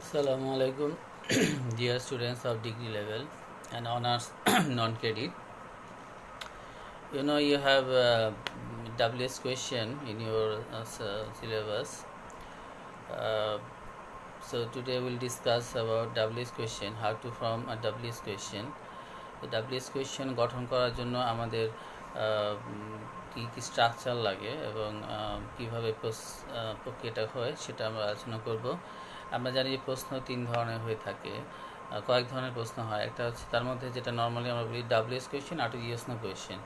Assalamu alaikum, dear students of degree level and honors non-credit. You have WS question in your syllabus. Uh, so today we'll discuss about WS question, how to form a WS question. তো WS question গঠন করার জন্য আমাদের কী কী structure লাগে এবং কীভাবে প্রক্রিয়াটা হয় সেটা আমরা আলোচনা করব। আমরা জানি যে প্রশ্ন তিন ধরনের হয়ে থাকে, কয়েক ধরনের প্রশ্ন হয়। একটা হচ্ছে তার মধ্যে যেটা নর্মালি আমরা বলি WS কোয়েশ্চেন, আর ইয়েস নো কোয়েশ্চেন।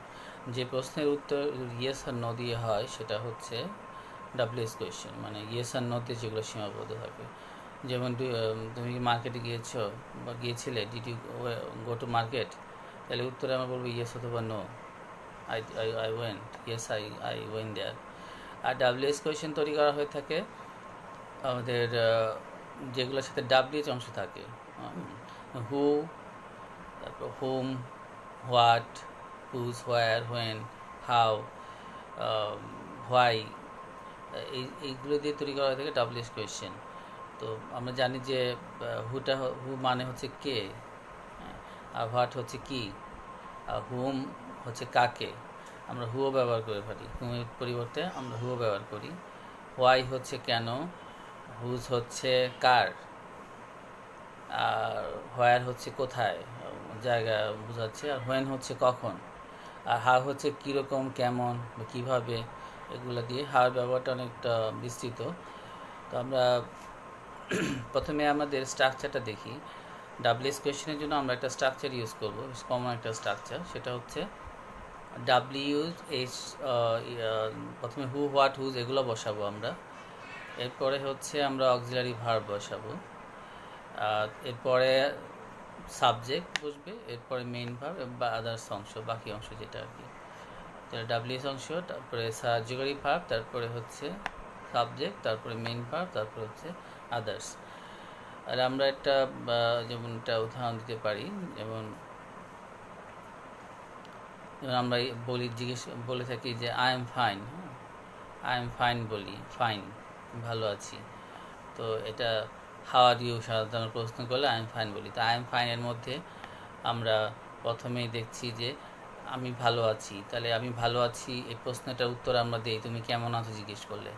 যে প্রশ্নের উত্তর ইয়েস আর নো দিয়ে হয় সেটা হচ্ছে WS কোয়েশ্চেন, মানে ইয়েস আর নোতে যেগুলো সীমাবদ্ধ থাকে। যেমন তুমি কি মার্কেটে গিয়েছো বা গিয়েছিলে, did you go to market, তাহলে উত্তরে আমরা বলবো ইয়েস অথবা no. I went, yes I went there. আর WS কোয়েশ্চেন তৈরি করা হয়ে থাকে আমাদের যেগুলোর সাথে WH অংশ থাকে, হু, তারপর whom, what, whose, where, when, how, why, এইগুলো দিয়ে তৈরি করা হয়ে থাকে WH কোয়েশ্চেন। তো আমরা জানি যে হু মানে হচ্ছে কে, আর হোয়াট হচ্ছে কি, আর হুম হচ্ছে কাকে। আমরা হুও ব্যবহার করে পারি, হুমের পরিবর্তে আমরা হুও ব্যবহার করি। হোয়াই হচ্ছে কেন, হুজ হচ্ছে কার, আর হোয়ার হচ্ছে কোথায়, জায়গা বোঝাচ্ছে, আর হোয়েন হচ্ছে কখন, আর হাউ হচ্ছে কীরকম, কেমন বা কীভাবে। এগুলো দিয়ে হাউর ব্যবহারটা অনেকটা বিস্তৃত। তো আমরা প্রথমে আমাদের স্ট্রাকচারটা দেখি। WS কোয়েশ্চেনের জন্য আমরা একটা স্ট্রাকচার ইউজ করব, কমন একটা স্ট্রাকচার, সেটা হচ্ছে WH। প্রথমে হু, হোয়াট, হুজ এগুলো বসাবো আমরা। এরপরে হচ্ছে আমরা অক্সিলারি ভার্ব বসাবো, এরপরে সাবজেক্ট বসবে, এরপরে মেইন ভার্ব বা আদার্স অংশ, বাকি অংশ যেটা আর কি। তাহলে WS অংশ, তারপরে সার্জিক্যালি ভার্ব, তারপরে হচ্ছে সাবজেক্ট, তারপরে মেইন ভার্ব, তারপরে হচ্ছে আদার্স। আর আমরা একটা যেমন একটা উদাহরণ দিতে পারি, যেমন আমরা বলে থাকি যে I am fine, I am fine বলি, ফাইন ভালো আছি। তো এটা হাউ আর ইউ সাধারণ প্রশ্ন করলে আই এম ফাইন বলি। তো আই এম ফাইনের মধ্যে আমরা প্রথমেই দেখছি যে আমি ভালো আছি, তাহলে আমি ভালো আছি এই প্রশ্নটার উত্তর আমরা দিই তুমি কেমন আছো জিজ্ঞেস করলে।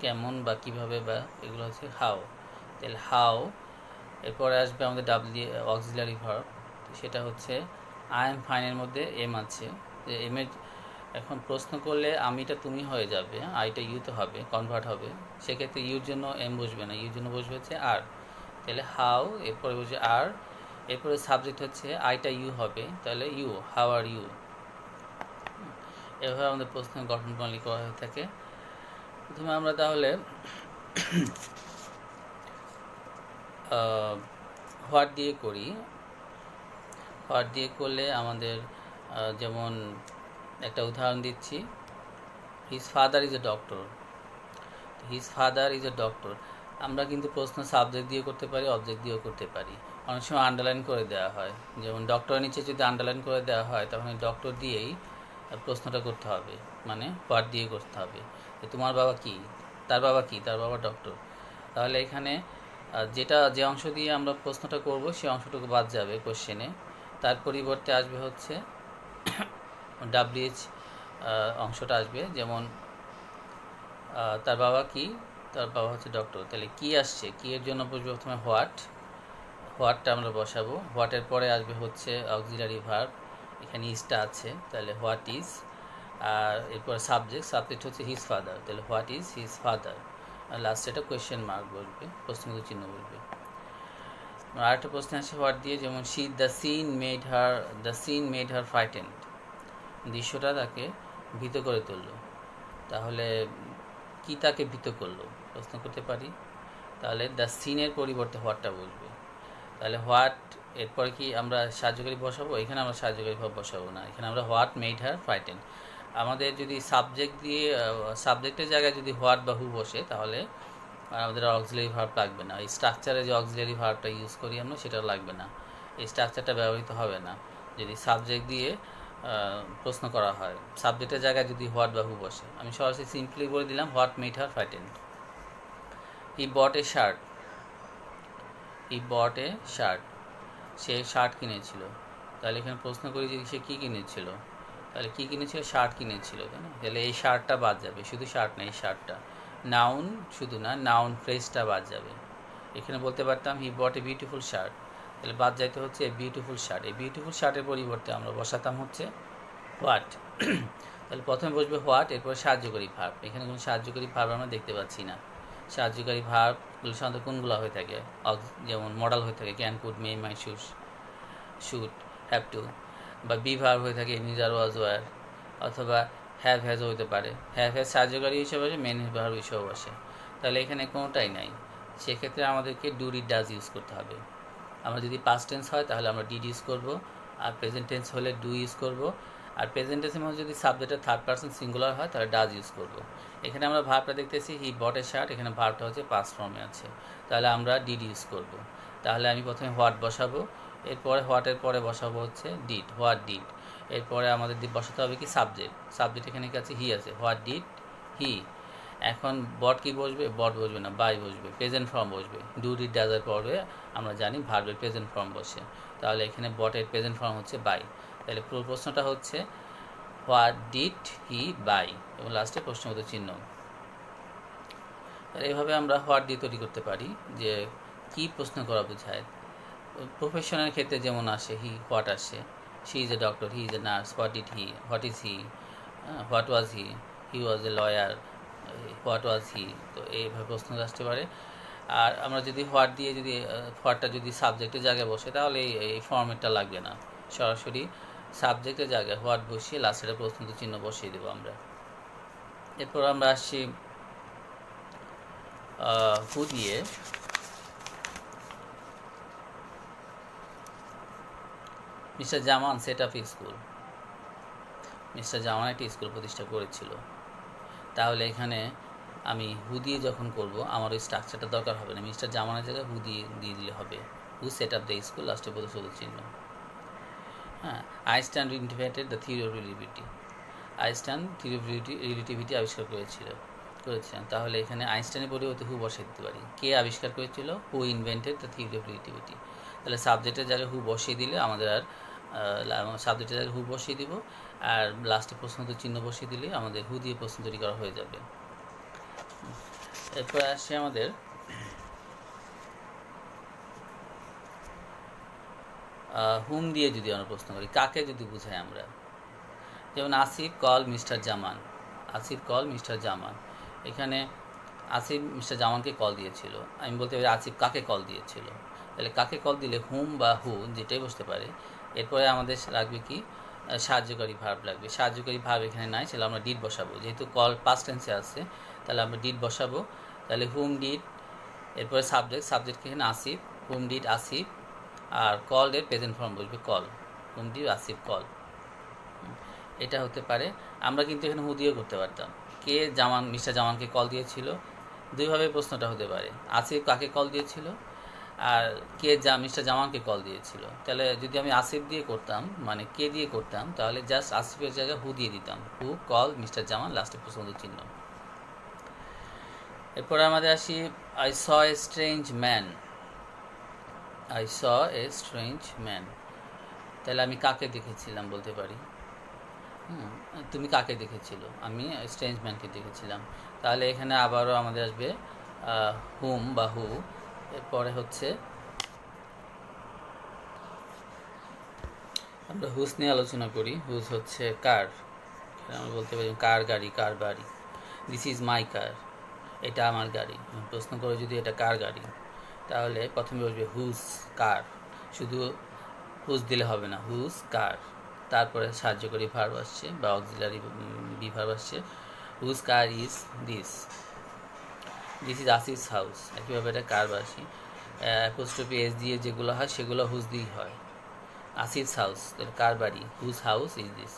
কেমন বা কীভাবে বা এগুলো হচ্ছে হাউ। তাহলে হাউ, এরপরে আসবে আমাদের অক্সিলারি ভার্ব, সেটা হচ্ছে আই এম ফাইনের মধ্যে এম আছে, যে এমের এখন প্রশ্ন করলে আমিটা তুমি হয়ে যাবে, আইটা ইউতে হবে, কনভার্ট হবে। সেক্ষেত্রে ইউর জন্য এম বসবে না, ইউর জন্য বসবে হচ্ছে আর। তাহলে হাউ, এরপরে বসবে আর, এরপরে সাবজেক্ট হচ্ছে আইটা ইউ হবে, তাহলে ইউ, হাউ আর ইউ। এভাবে আমাদের প্রশ্নের গঠন প্রণালী করা হয়ে থাকে। প্রথমে আমরা তাহলে হোয়াট দিয়ে করি। হোয়াট দিয়ে করলে আমাদের যেমন একটা উদাহরণ দিচ্ছি, his father is a doctor. His father is a doctor, আমরা কিন্তু প্রশ্ন সাবজেক্ট দিয়ে করতে পারি, অবজেক্ট দিয়েও করতে পারি। অনেক সময় আন্ডারলাইন করে দেওয়া হয়, যেমন ডক্টরের নিচে যদি আন্ডারলাইন করে দেওয়া হয় তখন এই ডক্টর দিয়েই প্রশ্নটা করতে হবে, মানে হোয়াট দিয়ে করতে হবে। তোমার বাবা কি, তার বাবা কি, তার বাবা ডক্টর। তাহলে এখানে যে অংশ দিয়ে আমরা প্রশ্নটা করব সেই অংশটুকু বাদ যাবে কোশ্চেনে, তার পরিবর্তে আসবে হচ্ছে WH অংশটা আসবে। যেমন তার বাবা কি, তার বাবা হচ্ছে ডক্টর। তাহলে কি আসছে, কি এর জন্য বসবে প্রথমে হোয়াট, হোয়াটটা আমরা বসাবো। হোয়াটের পরে আসবে হচ্ছে অক্সিলারি ভার্ব, এখানে ইজটা আছে, তাহলে হোয়াট ইজ। আর এরপরে সাবজেক্ট হচ্ছে হিজ ফাদার, তাহলে হোয়াট ইজ হিজ ফাদার। আর লাস্টে একটা কোয়েশ্চেন মার্ক বসবে, প্রশ্নবোধক চিহ্ন বসবে। আরেকটা প্রশ্ন আছে হোয়াট দিয়ে, যেমন the scene made her frightened, দৃশ্যটা তাকে ভীত করে তুললো। তাহলে কি তাকে ভীত করলো প্রশ্ন করতে পারি, তাহলে দ্য সিনের পরিবর্তে হোয়াটটা বসবে। তাহলে হোয়াট, এরপরে কি আমরা সাহায্যকারী বসাবো, এখানে আমরা সাহায্যকারী ভাব বসাবো না, এখানে আমরা হোয়াট মেড হার ফ্রাইটেন্ড। আমাদের যদি সাবজেক্টের জায়গায় যদি হোয়াট বা হু বসে তাহলে আমাদের অক্সিলারি ভার্ব লাগবে না। এই স্ট্রাকচারে যে অক্সিলারি ভার্বটা ইউজ করি আমরা সেটা লাগবে না, এই স্ট্রাকচারটা ব্যবহৃত হবে না। যদি সাবজেক্ট দিয়ে প্রশ্ন করা হয়। সাবজেক্টের জায়গায় যদি হোয়াট বা হু বসে, আমি সরাসরি সিম্পলি বলে দিলাম what made her frightened. He bought a shirt, he bought a shirt, সে শার্ট কিনেছিল। তাহলে এখানে প্রশ্ন করি যে সে কী কিনেছিল, তাহলে কী কিনেছিল, শার্ট কিনেছিল, তাই না? তাহলে এই শার্টটা বাদ যাবে, শুধু শার্ট না, এই শার্টটা। নাউন শুধু না, নাউন ফ্রেজটা বাদ যাবে। এখানে বলতে পারতাম হি বট এ বিউটিফুল শার্ট, তাহলে বাদ যাইতে হচ্ছে এ বিউটিফুল শার্ট। এই বিউটিফুল শার্টের পরিবর্তে আমরা বসাতাম হচ্ছে হোয়াট। তাহলে প্রথমে বসবে হোয়াট, এরপরে সাহায্যকারী ভার্ব। এখানে কোনো সাহায্যকারী ভার্ব আমরা দেখতে পাচ্ছি না। সাহায্যকারী ভার্বগুলো সাধারণত কোনগুলো হয়ে থাকে, যেমন মডাল হয়ে থাকে can, could, May, my, should, have to, বা বি ভার্ব হয়ে থাকে নিজ, আর, ওয়াজ, ওয়ার, অথবা হ্যাভ, হ্যাজও হতে পারে। হ্যাভ, হ্যাজ সাহায্যকারী হিসেবে আসে, মেন ভার্ব হিসেবেও আসে। তাহলে এখানে কোনোটাই নাই, সেক্ষেত্রে আমাদেরকে ডু, ডিড, ডাজ ইউজ করতে হবে। আমরা যদি পাস্ট টেন্স হয় তাহলে আমরা ডিড ইউজ করব, আর প্রেজেন্ট টেন্স হলে ডু ইউজ করব, আর প্রেজেন্ট টেন্সের মধ্যে যদি সাবজেক্টের থার্ড পারসন সিঙ্গুলার হয় তাহলে ডাজ ইউজ করব। এখানে আমরা ভার্বটা দেখতেছি হি বট এ শার্ট, এখানে ভার্বটা হচ্ছে পাস্ট ফর্মে আছে, তাহলে আমরা ডিড ইউজ করব। তাহলে আমি প্রথমে হোয়াট বসাবো, এরপরে হোয়াটের পরে বসাবো হচ্ছে ডিড, হোয়াট ডিড। এরপরে আমাদের বসাতে হবে কি সাবজেক্ট, সাবজেক্ট এখানে কাছে হি আছে, হোয়াট ডিড হি। এখন বট কি বসবে, বট বসবে না, বাই বসবে, প্রেজেন্ট ফর্ম বসবে। ডু, ডিড, ডাজের পরে আমরা জানি ভার্বের প্রেজেন্ট ফর্ম বসে, তাহলে এখানে বটের প্রেজেন্ট ফর্ম হচ্ছে বাই। তাহলে পুরো প্রশ্নটা হচ্ছে হোয়াট ডিড হি বাই, এবং লাস্টে প্রশ্নবোধক চিহ্ন। এইভাবে আমরা হোয়াট দিয়ে তৈরি করতে পারি যে কি প্রশ্ন করা বোঝায়। প্রফেশনের ক্ষেত্রে যেমন আসে হি, হোয়াট আসে, she is a doctor, he is a nurse, what did he, what is he, what was he was a lawyer, what was he. তো এইভাবে প্রশ্ন আসতে পারে। আর আমরা যদি হোয়াট দিয়ে যদি হোয়াটটা যদি সাবজেক্টের জায়গায় বসে তাহলে এই ফর্মেটটা লাগবে না, সরাসরি সাবজেক্টের জায়গায় হোয়াট বসিয়ে লাস্টের প্রশ্ন চিহ্ন বসিয়ে দেবো আমরা। এরপর আমরা আসছি হু দিয়ে। মিস্টার জামান সেট আপ স্কুল, মিস্টার জামান একটি স্কুল প্রতিষ্ঠা করেছিল। তাহলে এখানে আমি হু দিয়ে যখন করব আমার ওই স্ট্রাকচারটা দরকার হবে না, মিস্টার জামানের জায়গায় হু দিয়ে দিলে হবে। হু সেট আপ দ্য স্কুল, লাস্টে প্রতিশোধক চিহ্ন। হ্যাঁ, Einstein invented the theory of relativity, Einstein theory of relativity আবিষ্কার করেছিলেন। তাহলে এখানে আইনস্টাইনের পরিবর্তে হু বসে দিতে পারি। কে আবিষ্কার করেছিল, হু invented the theory of relativity. তাহলে সাবজেক্টের জায়গায় হু বসিয়ে দিলে আমাদের আর সাবজেক্টের জায়গায় হু বসিয়ে দিব, আর লাস্টে প্রশ্নোত্তর চিহ্ন বসিয়ে দিলে আমাদের হু দিয়ে প্রশ্ন তৈরি করা হয়ে যাবে। এরপর আসছে আমাদের হুম দিয়ে যদি আমরা প্রশ্ন করি, কাকে যদি বুঝাই আমরা, যেমন আসিফ কল মিস্টার জামান, আসিফ কল মিস্টার জামান। এখানে আসিফ মিস্টার জামানকে কল দিয়েছিল, আমি বলতে পারি আসিফ কাকে কল দিয়েছিল। তাহলে কাকে কল দিলে হুম বা হু যেটাই বসতে পারে। এরপরে আমাদের লাগবে কি, সাহায্যকারী ভার্ব লাগবে। সাহায্যকারী ভার্ব এখানে নাই, সেটা আমরা ডিড বসাবো, যেহেতু কল পাস্ট টেন্সে আছে তাহলে আমরা ডিড বসাবো। তাহলে হুম ডিড, এরপরে সাবজেক্ট এখানে আসিফ, হুম ডিড আসিফ, আর কল এর প্রেজেন্ট ফর্ম বসবে call, whom did Asif call. এটা হতে পারে। আমরা কিন্তু এখানে হু দিয়েও করতে পারতাম, কে জামান মিস্টার জামানকে কল দিয়েছিল, দুইভাবে প্রশ্নটা হতে পারে। আসিফ কাকে কল দিয়েছিল, আর কে মিস্টার জামানকে কল দিয়েছিল। তাহলে যদি আমি আসিফ দিয়ে করতাম, মানে কে দিয়ে করতাম, তাহলে জাস্ট আসিফের জায়গায় হু দিয়ে দিতাম, হু কল মিস্টার জামান, লাস্টে প্রশ্নবোধক চিহ্ন। এরপরে আমাদের আসি I saw a strange man, I saw a strange man. তাহলে আমি কাকে দেখেছিলাম বলতে পারি, তুমি কাকে দেখেছিল, আমি স্ট্রেঞ্জ ম্যানকে দেখেছিলাম। তাহলে এখানে আবারও আমাদের আসবে হুম বা হু। এরপরে হচ্ছে আমরা হুস নিয়ে আলোচনা করি। হুস হচ্ছে কার, আমরা বলতে পারি কার গাড়ি, কার বাড়ি। দিস ইজ মাই কার, এটা আমার গাড়ি। প্রশ্ন করে যদি এটা কার গাড়ি, তাহলে প্রথমে বসবে হুস কার, শুধু হুস দিলে হবে না, হুস কার। তারপরে সাহায্যকারী ভার্ব আসছে বা অক্সিলারি বি ভার্ব আসছে। হুজ কার ইজ দিস, দিস ইজ আসিস হাউস। একইভাবে এটা কার বাসি, অ্যাপোস্ট্রফি এস দিয়ে যেগুলো হয় সেগুলো হুজ দিয়েই হয়। আসিস হাউস, কার বাড়ি, হুজ হাউস ইজ দিস,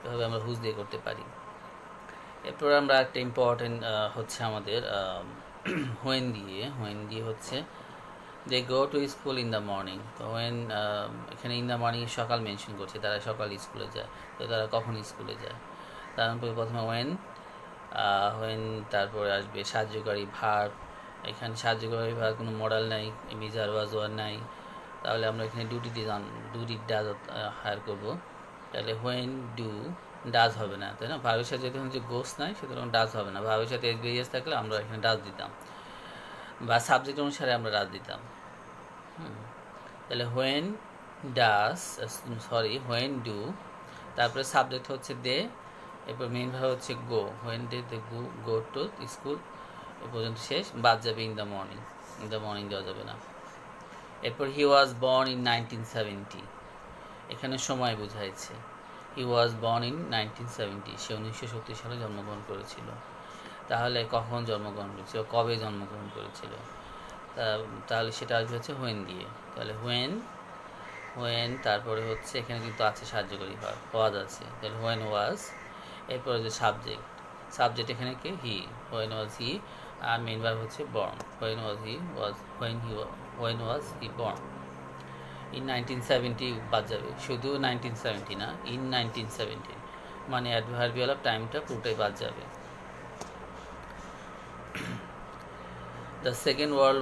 এভাবে আমরা হুজ দিয়ে করতে পারি। এরপর আমরা একটা ইম্পর্টেন্ট হচ্ছে আমাদের হোয়েন দিয়ে হচ্ছে they go to school in the morning. তো ওয়েন এখানে ইন দ্য মর্নিং সকাল মেনশন করছে, তারা সকাল স্কুলে যায়। তো তারা কখন স্কুলে যায়? তারপরে প্রথমে ওয়েন, তারপরে আসবে সাহায্যকারী ভার্ব। এখানে সাহায্যকারী ভার্ব কোনো মডাল নাই, মিজার ওয়াজ ওয়ার নাই, তাহলে আমরা এখানে ডুটি ডাজ হায়ার করবো। তাহলে হোয়েন ডু, ডাজ হবে না, তাই না? ভার্বের সাথে যেহেতু হচ্ছে গোস নাই, সুতরাং ডাজ হবে না। ভার্বের সাথে এস থাকলে আমরা এখানে ডাজ দিতাম, বা সাবজেক্ট অনুসারে আমরা ডাজ দিতাম। তাহলে হোয়েন ডাস, হোয়েন ডু, তারপরে সাবজেক্ট হচ্ছে দে, এরপর মেইন ভার্ব হচ্ছে go. When they go to school, এ পর্যন্ত শেষ। বাদ যাবে in the morning, in the morning দেওয়া যাবে না। এরপর হি ওয়াজ বর্ন ইন 1970, এখানে সময় বোঝাইছে। হি ওয়াজ বর্ন ইন 1970, সে 1970 সালে জন্মগ্রহণ করেছিল। তাহলে কখন জন্মগ্রহণ করেছিল, কবে জন্মগ্রহণ করেছিল? তাহলে সেটা আসবে হচ্ছে হোয়েন দিয়ে। তাহলে হোয়েন তারপরে হচ্ছে এখানে কিন্তু আছে সাহায্যকারী ভার্ব, ওয়াজ আছে, তাহলে হোয়েন ওয়াজ। এরপরে যে সাবজেক্ট এখানে কে? হি। হোয়েন ওয়াজ হি, আর মেইন ভার্ব হচ্ছে born. When was he born in 1970 বাদ যাবে, শুধু 1970 না, ইন 1970 মানে অ্যাডভার্বিয়াল অফ টাইমটা পুরোটাই বাদ যাবে। The Second World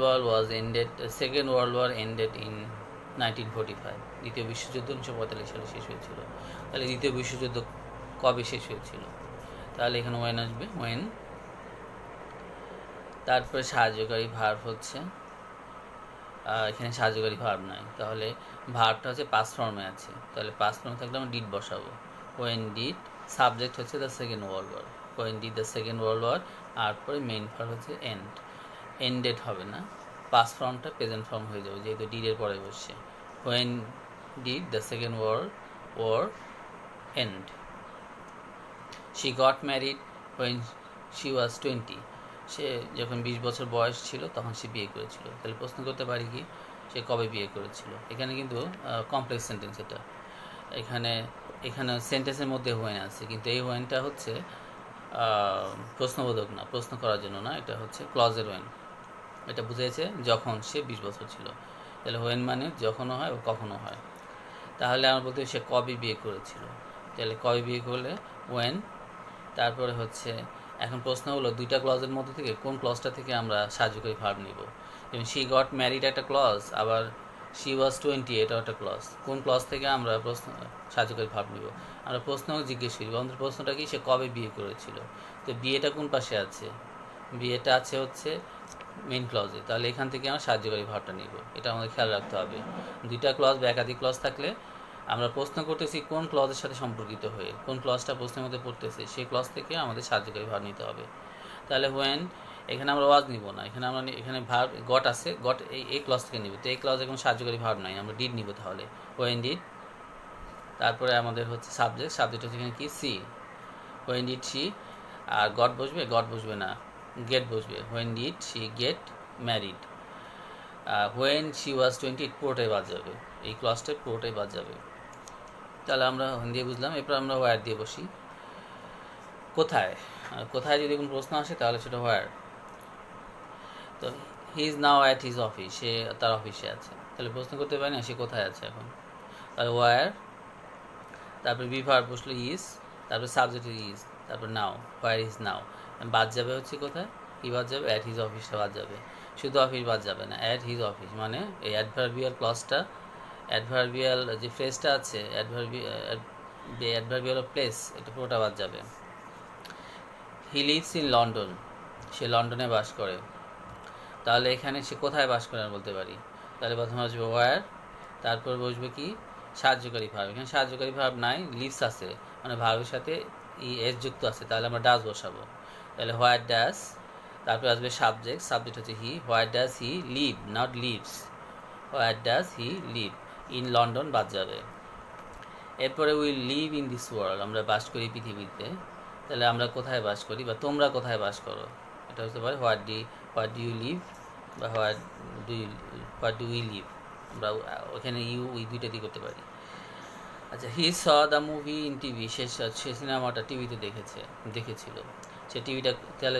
War ended in 1945, দ্বিতীয় বিশ্বযুদ্ধ 1945 সালে শেষ হয়েছিল। তাহলে দ্বিতীয় বিশ্বযুদ্ধ কবে শেষ হয়েছিল? তাহলে এখানে ওয়েন আসবে, ওয়েন। তারপরে সাহায্যকারী ভার্ব হচ্ছে, এখানে সাহায্যকারী ভার্ব নাই, তাহলে ভার্বটা হচ্ছে পাস্ট ফর্মে আছে, তাহলে পাস্ট ফর্মে থাকলে আমরা ডিড বসাবো। ওয়েন ডিড, সাবজেক্ট হচ্ছে the second world war, when did the second world war, আর পরে মেইন ভার্ব হচ্ছে এন্ডেড হবে না, পাস্ট ফর্মটা প্রেজেন্ট ফর্ম হয়ে যাবে যেহেতু ডিডের পরে বসছে। When did the second world war end. She got married when she was 20, সে যখন 20 বছর বয়স ছিল তখন সে বিয়ে করেছিল। তাহলে প্রশ্ন করতে পারি কি, সে কবে বিয়ে করেছিল? এখানে কিন্তু কমপ্লেক্স সেন্টেন্স এটা, এখানে সেন্টেন্সের মধ্যে হোয়েন আছে, কিন্তু এই হোয়েনটা হচ্ছে প্রশ্নবোধক না, প্রশ্ন করার জন্য না, এটা হচ্ছে ক্লজের হোয়েন। এটা বুঝেছে যখন সে 20 বছর ছিল। তাহলে হোয়েন মানে যখনও হয় ও কখনও হয়। তাহলে আমরা বলতে সে কবে বিয়ে করেছিল, তাহলে কবে বিয়ে করলে ওয়েন। তারপরে হচ্ছে এখন প্রশ্ন হলো দুইটা ক্লজের মধ্যে থেকে কোন ক্লজটা থেকে আমরা সাহায্যকারী ভার্ব নিব। যেমন শি গট ম্যারিড একটা ক্লজ, আবার শি ওয়াজ 20 এটাও একটা ক্লজ। কোন ক্লজ থেকে আমরা সাহায্যকারী ভার্ব নিব? আমরা প্রশ্ন জিজ্ঞেস করি, আমাদের প্রশ্নটা কি, সে কবে বিয়ে করেছিল। তো বিয়েটা কোন পাশে আছে? বিয়েটা আছে হচ্ছে মেইন ক্লজে, তাহলে এখান থেকে আমরা সাহায্যকারী ভার্বটা নিব, এটা আমাদের খেয়াল রাখতে হবে। দুইটা ক্লজ বা একাধিক ক্লজ থাকলে আমরা প্রশ্ন করতেছি কোন ক্লজের সাথে সম্পর্কিত হয়ে, কোন ক্লজটা প্রশ্নের মধ্যে পড়তেছে, সেই ক্লজ থেকে আমাদের সাহায্যকারী ভার্ব নিতে হবে। তাহলে হোয়েন, এখানে আমরা ওয়াজ নিব না, এখানে ভার্ব গট আছে, গট এই ক্লজ থেকে নিব, তো এই ক্লজে কোনো সাহায্যকারী ভার্ব নাই, আমরা ডিড নিব। তাহলে হোয়েন ডিড, তারপরে আমাদের হচ্ছে সাবজেক্ট হচ্ছে এখানে কি, সি। হোয়েন ডিড সি, আর গট বসবে না, গেট বসবে। When did she get married. When she was 20, পুরোটাই বাদ যাবে, এই ক্লজটা পুরোটাই বাদ যাবে। তাহলে আমরা হোয়েন দিয়ে বুঝলাম। এরপর আমরা হোয়ার দিয়ে বসি। কোথায় যদি কোনো প্রশ্ন আসে তাহলে সেটা হোয়ার। তো he is now at his office, সে তার অফিসে আছে, তাহলে প্রশ্ন করতে পারি না সে কোথায় আছে এখন, তাহলে হোয়ার। তারপরে ভার্ব বসলো ইজ, তারপরে সাবজেক্ট ইজ, তারপর নাও, হোয়ার ইজ নাও। বাদ যাবে হচ্ছে কোথায়, কি বাদ যাবে, অ্যাট হিজ অফিসটা বাদ যাবে, শুধু অফিস বাদ যাবে না, অ্যাট হিজ অফিস মানে এই অ্যাডভার্বিয়াল ক্লজটা, অ্যাডভার্বিয়াল যে ফ্রেজটা আছে, অ্যাডভার্বিয়াল অফ প্লেস, এটা পুরোটা বাদ যাবে। হি লিভস ইন লন্ডন, সে লন্ডনে বাস করে, তাহলে এখানে সে কোথায় বাস করে বলতে পারি। তাহলে প্রথমে আসবে ওয়ার, তারপর বসবে কি, সাহায্যকারী ভার্ব। এখানে সাহায্যকারী ভার্ব নাই, লিভস আছে, মানে ভার্বের সাথে এস যুক্ত আছে, তাহলে আমরা ডাজ বসাবো। তাহলে হোয়ার ডাজ, তারপর আসবে সাবজেক্ট হচ্ছে he. Where does he live, not lives, where does he live. In London বাদ যাবে। এরপরে will live in this world, আমরা বাস করি পৃথিবীতে, তাহলে আমরা কোথায় বাস করি বা তোমরা কোথায় বাস করো, এটা হতে পারে হোয়াট ডু ইউ লিভ বা হোয়াট ডু উই লিভ, আমরা ওখানে উই দুইটা দিয়ে করতে পারি। আচ্ছা, he saw the movie in TV, সে সিনেমাটা টিভিতে দেখেছিল, সে টিভিটা, তাহলে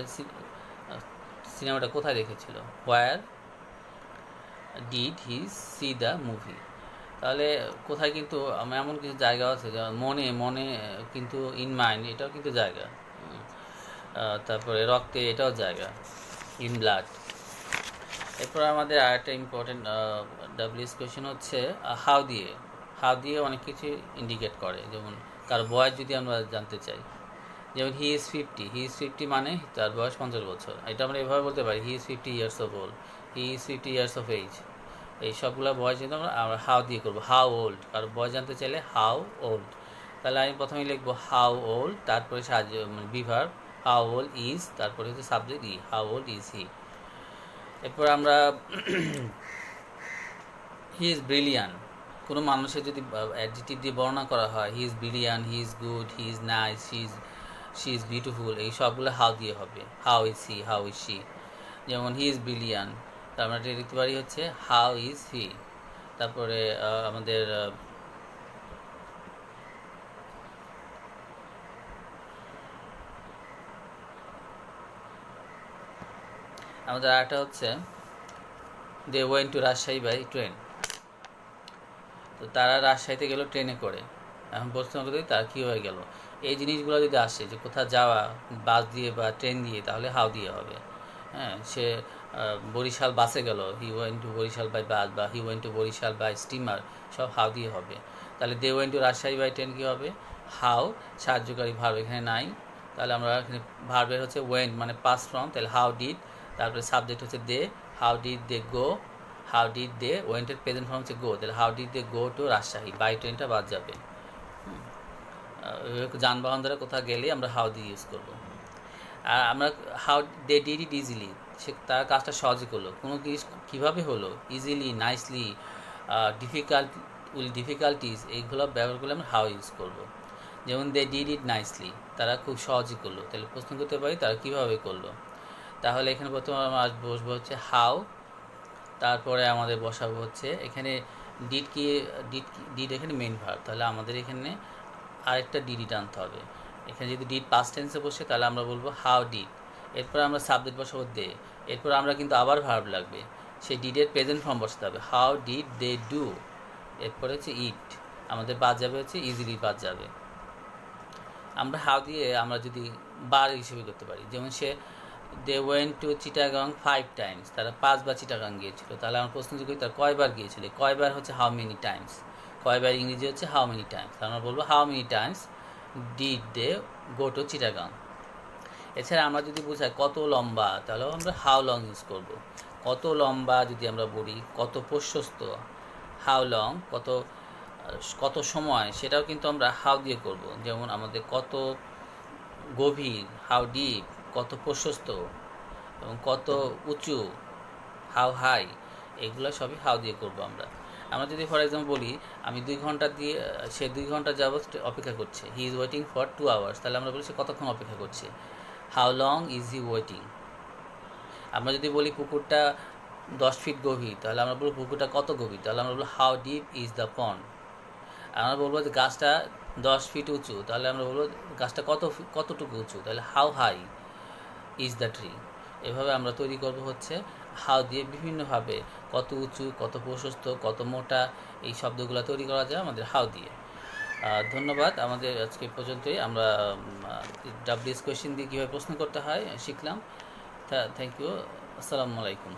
সিনেমাটা কোথায় দেখেছিল, where. Did he see the movie. তাহলে কোথায় কিন্তু এমন কিছু জায়গা আছে যেমন মনে মনে কিন্তু ইন মাইন্ড এটাও কিন্তু জায়গা। তারপরে রক্তে এটাও জায়গা, ইন ব্লাড। এরপর আমাদের আরেকটা ইম্পর্টেন্ট ডাব্লিউএস কোয়েশ্চেন হচ্ছে হাউ দিয়ে। হাউ দিয়ে অনেক কিছু ইন্ডিকেট করে, যেমন কার বয়স যদি আমরা জানতে চাই, যেমন হি ইজ 50, হি ইজ 50 মানে তার বয়স 50 বছর। এটা আমরা এভাবে বলতে পারি, he is 50 years of old, he is 50 years of age. এই সবগুলো বয়স কিন্তু আমরা হাউ দিয়ে করবো। হাউ ওল্ড, কারো বয়স জানতে চাইলে হাউ ওল্ড। তাহলে আমি প্রথমে লিখবো হাউ ওল্ড, তারপরে সাহায্য মানে বিভার হাউ ওল্ড ইজ, তারপরে হচ্ছে subject E, how old is he. এরপর আমরা হি ইজ ব্রিলিয়ান্ট। কোনো মানুষের যদি অ্যাডজেক্টিভ দিয়ে বর্ণনা করা হয়, he is brilliant, he is good, he is nice, she is beautiful, এই সবগুলো হাউ দিয়ে হবে। How is he, how is she. যেমন হি ইজ ব্রিলিয়ান্ট, তার আমরা এটা লিখতে পারি হচ্ছে হাউ ইজ হি। তারপরে আমাদের আরেকটা হচ্ছে they went to Rajshahi by train. তো তারা রাজশাহীতে গেল ট্রেনে করে। এখন প্রশ্ন করি তার কী হয়ে গেল। এই জিনিসগুলো যদি আসে যে কোথাও যাওয়া বাস দিয়ে বা ট্রেন দিয়ে, তাহলে হাউ দিয়ে হবে। হ্যাঁ, সে বরিশাল বাসে গেল, he went to Barishal by bus, বা he went to Barishal by steamer, সব হাউ দিয়ে হবে। তাহলে they went to Rajshahi by train কী হবে, হাউ, সাহায্যকারী ভার্ব এখানে নাই। তাহলে আমরা এখানে ভার্বের হচ্ছে ওয়েন্ট মানে পাস ফ্রম, তাহলে হাউ ডিড, তারপরে সাবজেক্ট হচ্ছে they, how did they go, how did they, ওয়েন্টের প্রেজেন্ট ফর্ম হচ্ছে গো, তাহলে how did they go to Rajshahi, by ট্রেনটা বাদ যাবে। যানবাহন দ্বারা কোথাও গেলে আমরা হাউ দিয়ে ইউজ করবো। আর আমরা how they did it easily, সে তার কাজটা সহজে করলো। কোনো জিনিস কীভাবে হলো, ইজিলি, নাইসলি, ডিফিকাল্টিস, এইগুলো ব্যবহার করলে আমরা হাউ ইউজ করবো। যেমন দে ডিড ইট নাইসলি, তারা খুব সহজে করলো। তাহলে প্রশ্ন করতে পারি তারা কীভাবে করলো। তাহলে এখানে প্রথমে আমরা বসবো হচ্ছে হাউ, তারপরে আমাদের বসাবো হচ্ছে এখানে ডিড কি, ডিড এখানে মেন ভার্ব, তাহলে আমাদের এখানে আরেকটা ডিডি টানতে হবে। এখানে যদি ডিড পাস্ট টেন্সে বসে তাহলে আমরা বলবো হাউ ডিড। এরপর আমরা সাবজেক্ট বসাবো দে, এরপর আমরা কিন্তু আবার ভার্ব লাগবে, সেই ডিডের প্রেজেন্ট ফর্ম বসাতে হবে, হাউ ডিড দে ডু। এরপরে হচ্ছে ইট, আমাদের বাদ যাবে হচ্ছে ইজিলি বাদ যাবে। আমরা হাউ দিয়ে আমরা যদি বার হিসেবে করতে পারি, যেমন সে they went to Chittagong 5 times, তারা 5 বার চিটাগাং গিয়েছিল। তাহলে আমার প্রশ্ন যদি তার কয়বার গিয়েছিল, কয়বার হচ্ছে হাউ মেনি টাইমস, কয়বার ইংরেজি হচ্ছে হাউ মেনি টাইমস। আমরা বলবো how many times did they go to Chittagong. এছাড়া আমরা যদি বোঝাই কত লম্বা, তাহলেও আমরা হাউ লং ইউজ করব। কত লম্বা যদি আমরা বলি, কত প্রশস্ত, হাউ লং, কত সময়, সেটাও কিন্তু আমরা হাউ দিয়ে করব। যেমন আমাদের কত গভীর, হাউ ডিপ, কত প্রশস্ত, এবং কত উঁচু, হাউ হাই, এগুলো সবই হাউ দিয়ে করব আমরা। আমরা যদি ফর এক্সাম্পল বলি আমি 2 ঘন্টা দিয়ে, সে 2 ঘন্টা যাবৎ অপেক্ষা করছে, he is waiting for 2 hours, তাহলে আমরা বলি সে কতক্ষণ অপেক্ষা করছে, how long is he waiting. আমরা যদি বলি পুকুরটা 10 ফিট গভীর, তাহলে আমরা বলবো পুকুরটা কত গভীর, তাহলে আমরা বলবো how deep is the pond. আমরা বলবো যে গাছটা 10 ফিট উঁচু, তাহলে আমরা বলবো গাছটা কতটুকু উঁচু, তাহলে how high is the tree. এভাবে আমরা তৈরি করব হচ্ছে হাউ দিয়ে বিভিন্নভাবে, কত উঁচু, কত প্রশস্ত, কত মোটা, এই শব্দগুলো তৈরি করা যায় আমাদের হাউ দিয়ে। ধন্যবাদ। আমাদের আজকে পর্যন্তই। আমরা ডাব্লিউএস কোয়েশ্চেন দিয়ে কীভাবে প্রশ্ন করতে হয় শিখলাম। Thank you. আসসালামু আলাইকুম।